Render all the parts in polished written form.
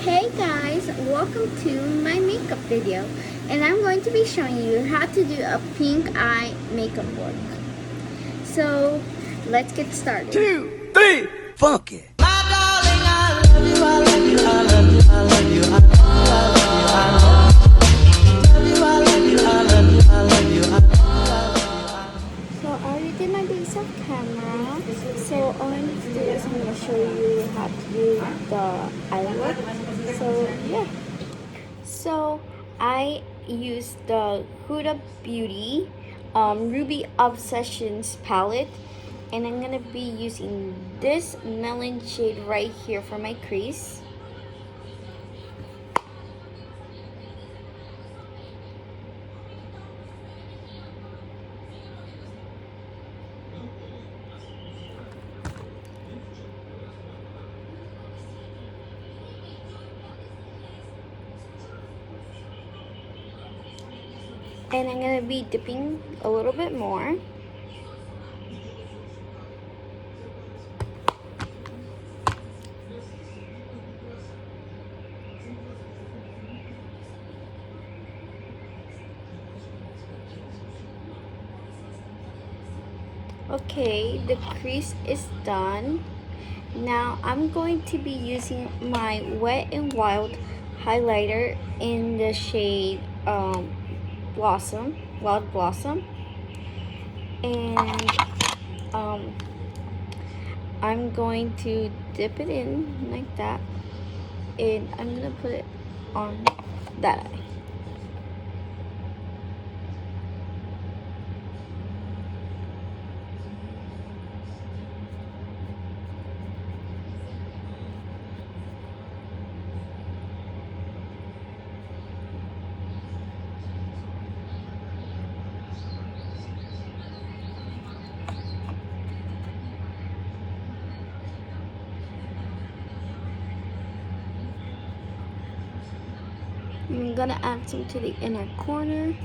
Hey guys, welcome to my makeup video, and I'm going to be showing you how to do a pink eye makeup look. So let's get started. 2, 3, funky. So I already did my base off camera. So all I need to do is I'm going to show you how to do the eye look. So yeah. So I used the Huda Beauty Ruby Obsessions palette, and I'm gonna be using this melon shade right here for my crease. And I'm gonna be dipping a little bit more. Okay, the crease is done. Now I'm going to be using my Wet n Wild highlighter in the shade Wild Blossom, and I'm going to dip it in like that, and I'm gonna put it on that eye. I'm gonna add some to the inner corner.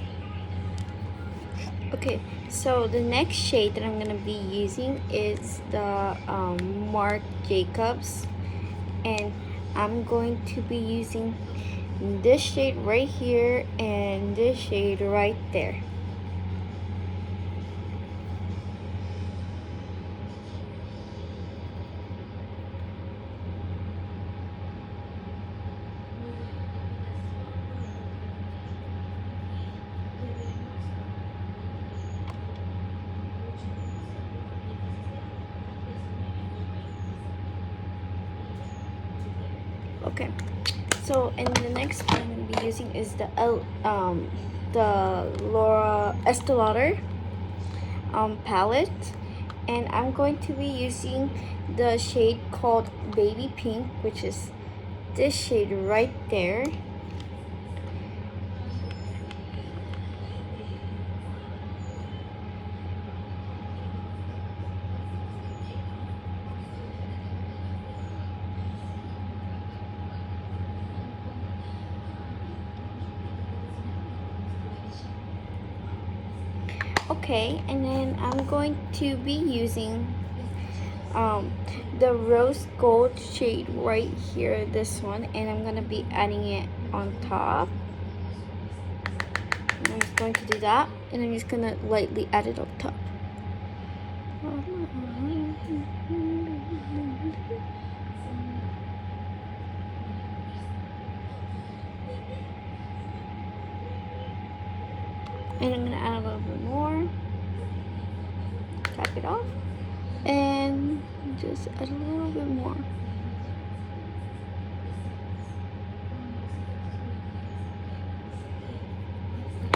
Okay, so the next shade that I'm gonna be using is the Marc Jacobs, and I'm going to be using this shade right here and this shade right there. Okay, so and the next one I'm gonna be using is the Estée Lauder palette, and I'm going to be using the shade called Baby Pink, which is this shade right there. Okay, and then I'm going to be using the rose gold shade right here, this one, and I'm gonna be adding it on top. And I'm just going to do that, and I'm just gonna lightly add it on top. And I'm gonna add a little bit more. Tap it off, and just add a little bit more.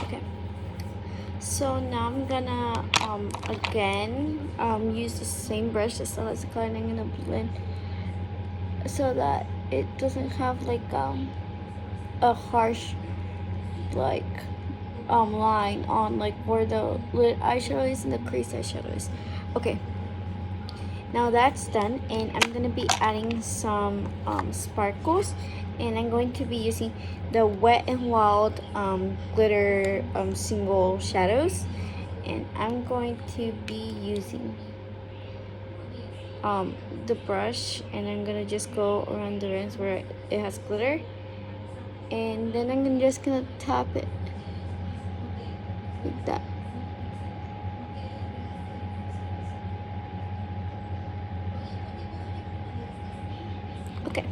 Okay, so now I'm gonna again use the same brush as the last color, and I'm gonna blend so that it doesn't have like a harsh like line on like where the lid eyeshadow is and the crease eyeshadow is. Okay, now that's done, and I'm gonna be adding some sparkles, and I'm going to be using the Wet n Wild glitter single shadows, and I'm going to be using the brush, and I'm gonna just go around the ends where it has glitter, and then I'm just gonna tap it like that. Okay,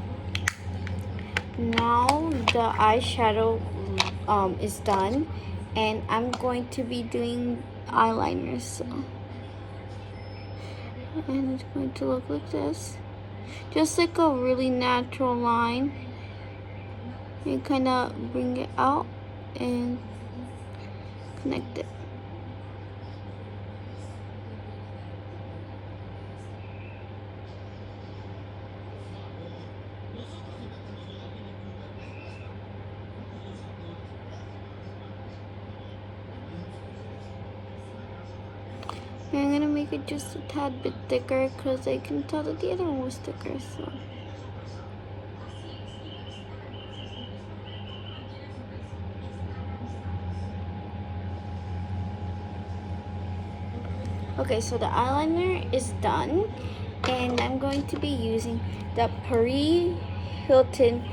now the eyeshadow is done, and I'm going to be doing eyeliners. So. And it's going to look like this, just like a really natural line. You kind of bring it out and connect it. And I'm gonna make it just a tad bit thicker because I can tell that the other one was thicker. So. Okay, so the eyeliner is done, and I'm going to be using the Hilton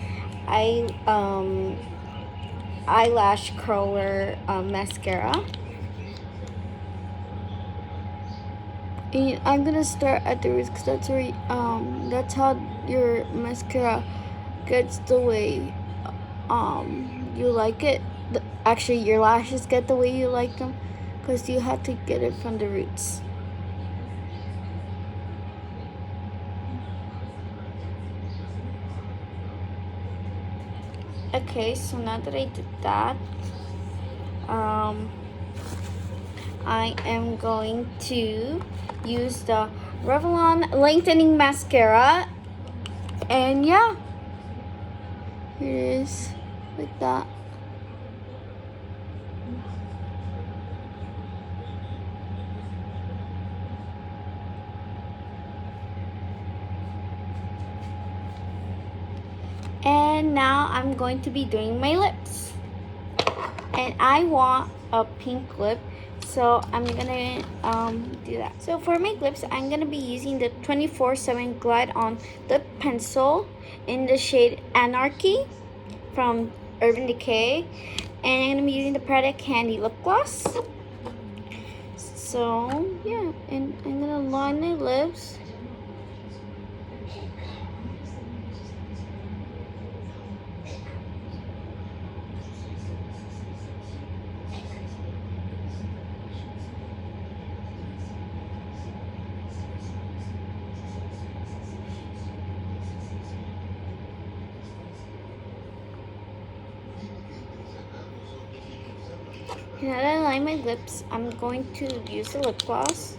eyelash curler mascara. And I'm gonna start at the roots because that's where that's how your mascara gets the way you like it. Actually, your lashes get the way you like them, because you have to get it from the roots. Okay, so now that I did that, I am going to use the Revlon Lengthening Mascara, and yeah, here it is, like that. And now I'm going to be doing my lips, and I want a pink lip, so I'm gonna do that. So for my lips, I'm gonna be using the 24/7 Glide On Lip Pencil in the shade Anarchy from Urban Decay, and I'm gonna be using the Prada Candy Lip Gloss. So yeah, and I'm gonna line my lips. Now that I line my lips, I'm going to use the lip gloss.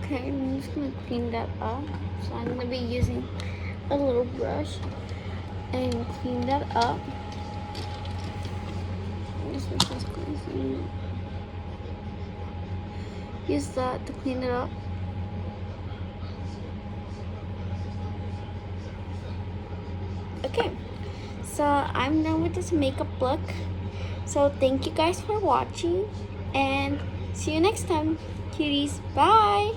Okay, I'm just going to clean that up. So I'm going to be using a little brush and clean that up. Use that to clean it up. Okay, so I'm done with this makeup look. So thank you guys for watching, and see you next time, cuties. Bye!